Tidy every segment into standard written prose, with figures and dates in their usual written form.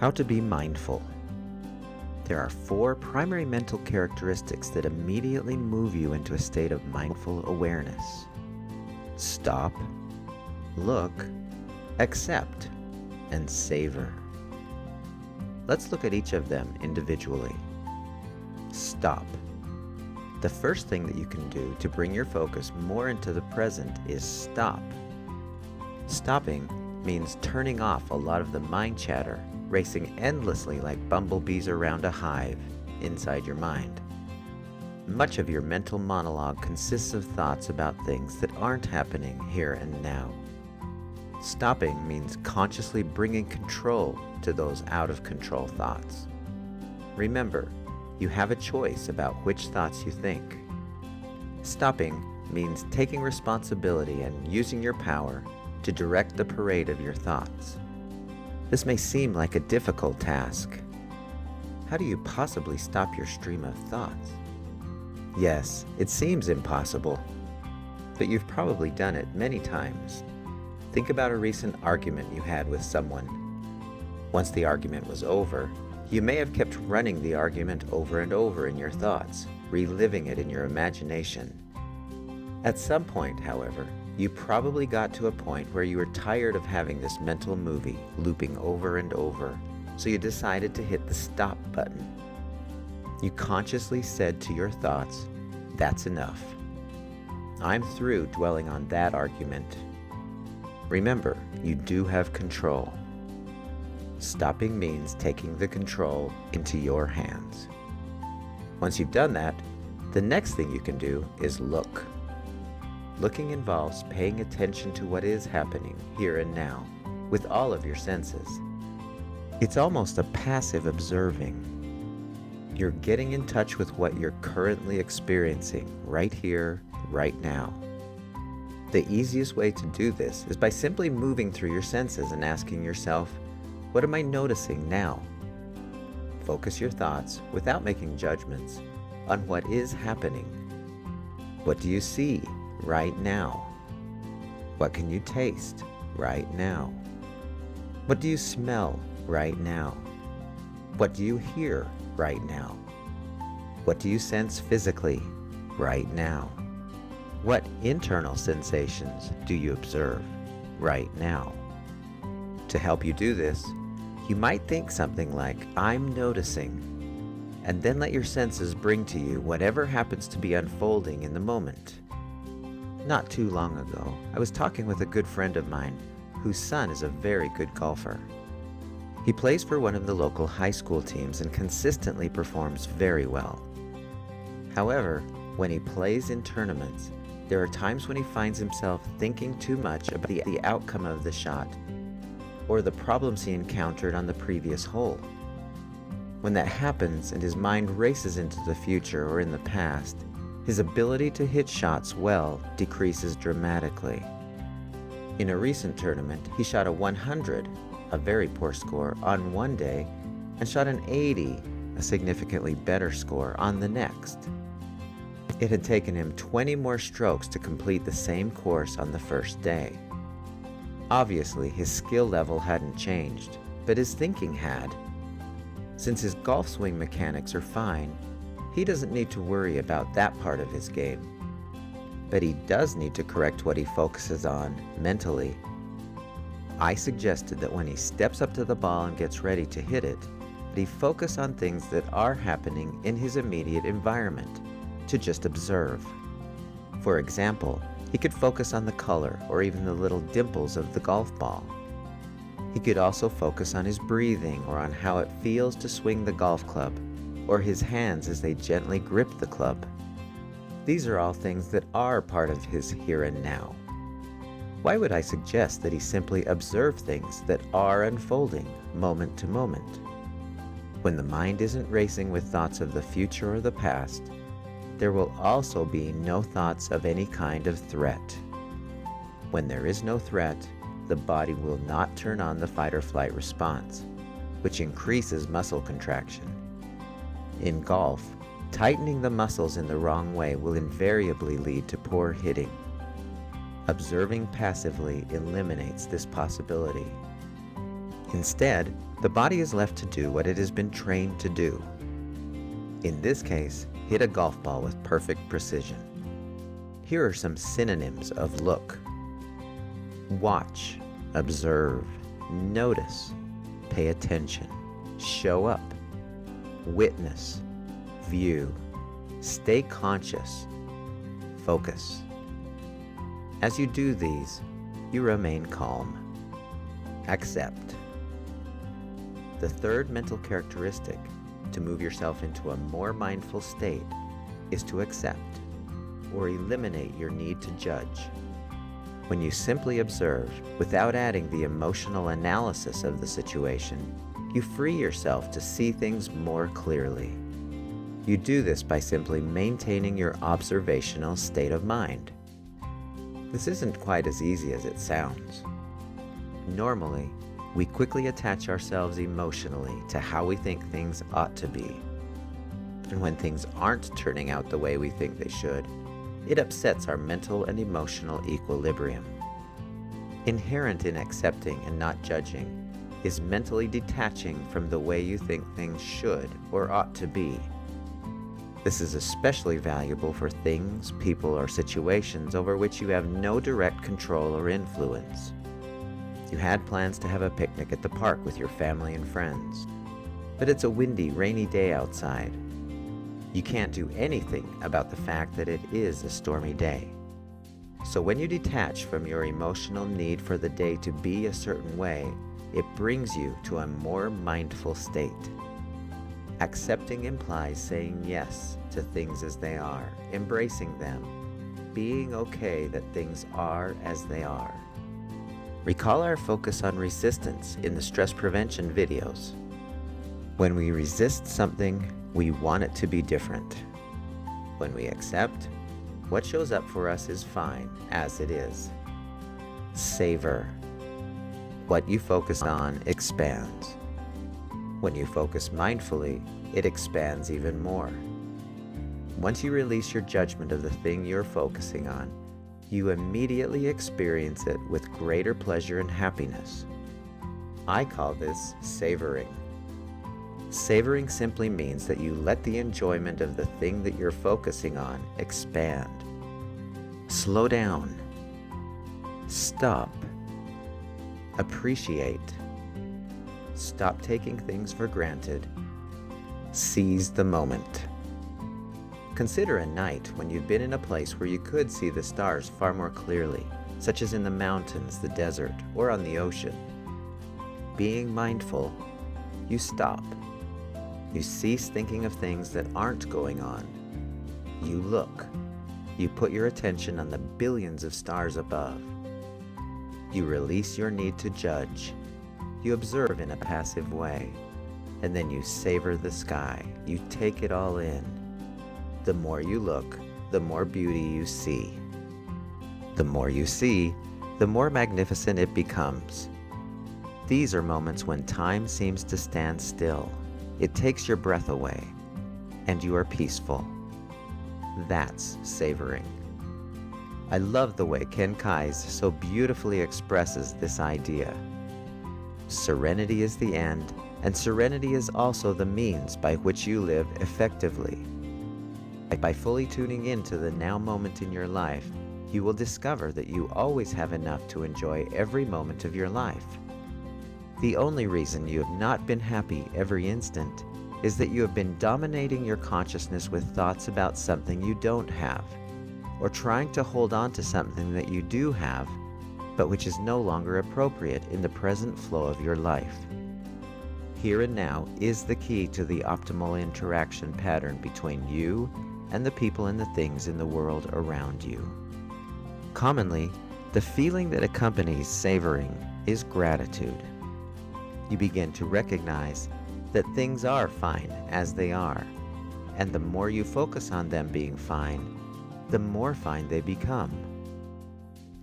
How to be mindful. There are 4 primary mental characteristics that immediately move you into a state of mindful awareness. Stop, look, accept, and savor. Let's look at each of them individually. Stop. The first thing that you can do to bring your focus more into the present is stop. Stopping means turning off a lot of the mind chatter racing endlessly like bumblebees around a hive inside your mind. Much of your mental monologue consists of thoughts about things that aren't happening here and now. Stopping means consciously bringing control to those out-of-control thoughts. Remember, you have a choice about which thoughts you think. Stopping means taking responsibility and using your power to direct the parade of your thoughts. This may seem like a difficult task. How do you possibly stop your stream of thoughts? Yes, it seems impossible, but you've probably done it many times. Think about a recent argument you had with someone. Once the argument was over, you may have kept running the argument over and over in your thoughts, reliving it in your imagination. At some point, however, you probably got to a point where you were tired of having this mental movie looping over and over, so you decided to hit the stop button. You consciously said to your thoughts, "That's enough. I'm through dwelling on that argument." Remember, you do have control. Stopping means taking the control into your hands. Once you've done that, the next thing you can do is look. Looking involves paying attention to what is happening here and now with all of your senses. It's almost a passive observing. You're getting in touch with what you're currently experiencing right here, right now. The easiest way to do this is by simply moving through your senses and asking yourself, what am I noticing now? Focus your thoughts, without making judgments, on what is happening. What do you see right now? What can you taste right now? What do you smell right now? What do you hear right now? What do you sense physically right now? What internal sensations do you observe right now? To help you do this, you might think something like, "I'm noticing," and then let your senses bring to you whatever happens to be unfolding in the moment. Not too long ago, I was talking with a good friend of mine whose son is a very good golfer. He plays for one of the local high school teams and consistently performs very well. However, when he plays in tournaments, there are times when he finds himself thinking too much about the outcome of the shot or the problems he encountered on the previous hole. When that happens and his mind races into the future or in the past, his ability to hit shots well decreases dramatically. In a recent tournament, he shot a 100, a very poor score, on one day, and shot an 80, a significantly better score, on the next. It had taken him 20 more strokes to complete the same course on the first day. Obviously, his skill level hadn't changed, but his thinking had. Since his golf swing mechanics are fine, he doesn't need to worry about that part of his game. But he does need to correct what he focuses on mentally. I suggested that when he steps up to the ball and gets ready to hit it, that he focus on things that are happening in his immediate environment, to just observe. For example, he could focus on the color or even the little dimples of the golf ball. He could also focus on his breathing or on how it feels to swing the golf club, or his hands as they gently grip the club. These are all things that are part of his here and now. Why would I suggest that he simply observe things that are unfolding moment to moment? When the mind isn't racing with thoughts of the future or the past, there will also be no thoughts of any kind of threat. When there is no threat, the body will not turn on the fight or flight response, which increases muscle contraction. In golf, tightening the muscles in the wrong way will invariably lead to poor hitting. Observing passively eliminates this possibility. Instead, The body is left to do what it has been trained to do. In this case, hit a golf ball with perfect precision. Here are some synonyms of look: watch, observe, notice, pay attention, show up, witness, view, stay conscious, focus. As you do these, you remain calm. Accept. The third mental characteristic to move yourself into a more mindful state is to accept, or eliminate your need to judge. When you simply observe, without adding the emotional analysis of the situation, you free yourself to see things more clearly. You do this by simply maintaining your observational state of mind. This isn't quite as easy as it sounds. Normally, we quickly attach ourselves emotionally to how we think things ought to be. And when things aren't turning out the way we think they should, it upsets our mental and emotional equilibrium. Inherent in accepting and not judging is mentally detaching from the way you think things should or ought to be. This is especially valuable for things, people, or situations over which you have no direct control or influence. You had plans to have a picnic at the park with your family and friends, but it's a windy, rainy day outside. You can't do anything about the fact that it is a stormy day. So when you detach from your emotional need for the day to be a certain way, it brings you to a more mindful state. Accepting implies saying yes to things as they are, embracing them, being okay that things are as they are. Recall our focus on resistance in the stress prevention videos. When we resist something, we want it to be different. When we accept, what shows up for us is fine as it is. Savor. What you focus on expands. When you focus mindfully, it expands even more. Once you release your judgment of the thing you're focusing on, you immediately experience it with greater pleasure and happiness. I call this savoring. Savoring simply means that you let the enjoyment of the thing that you're focusing on expand. Slow down. Stop. Appreciate. Stop taking things for granted. Seize the moment. Consider a night when you've been in a place where you could see the stars far more clearly, such as in the mountains, the desert, or on the ocean. Being mindful, you stop. You cease thinking of things that aren't going on. You look. You put your attention on the billions of stars above. You release your need to judge. You observe in a passive way, and then you savor the sky. You take it all in. The more you look, the more beauty you see. The more you see, the more magnificent it becomes. These are moments when time seems to stand still. It takes your breath away, and you are peaceful. That's savoring. I love the way Ken Kais so beautifully expresses this idea. Serenity is the end, and serenity is also the means by which you live effectively. By fully tuning into the now moment in your life, you will discover that you always have enough to enjoy every moment of your life. The only reason you have not been happy every instant is that you have been dominating your consciousness with thoughts about something you don't have, or trying to hold on to something that you do have, but which is no longer appropriate in the present flow of your life. Here and now is the key to the optimal interaction pattern between you and the people and the things in the world around you. Commonly, the feeling that accompanies savoring is gratitude. You begin to recognize that things are fine as they are, and the more you focus on them being fine, the more fine they become.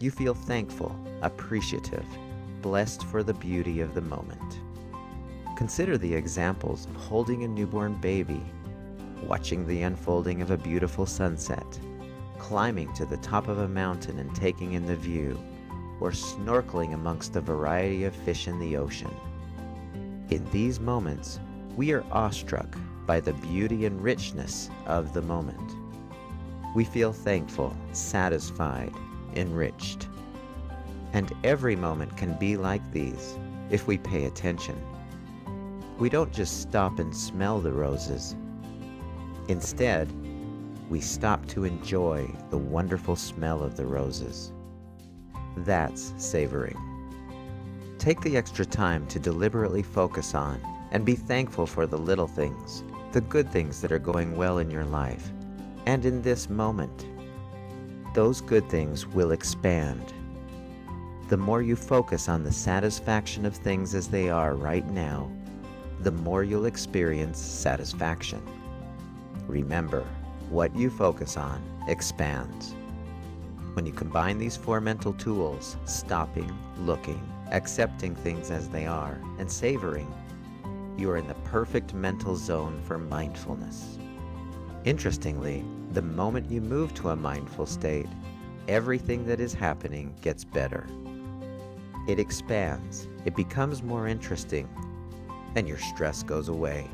You feel thankful, appreciative, blessed for the beauty of the moment. Consider the examples of holding a newborn baby, watching the unfolding of a beautiful sunset, climbing to the top of a mountain and taking in the view, or snorkeling amongst the variety of fish in the ocean. In these moments, we are awestruck by the beauty and richness of the moment. We feel thankful, satisfied, enriched. And every moment can be like these if we pay attention. We don't just stop and smell the roses. Instead, we stop to enjoy the wonderful smell of the roses. That's savoring. Take the extra time to deliberately focus on and be thankful for the little things, the good things that are going well in your life. And in this moment, those good things will expand. The more you focus on the satisfaction of things as they are right now, the more you'll experience satisfaction. Remember, what you focus on expands. When you combine these 4 mental tools, stopping, looking, accepting things as they are, and savoring, you are in the perfect mental zone for mindfulness. Interestingly, the moment you move to a mindful state, everything that is happening gets better. It expands, it becomes more interesting, and your stress goes away.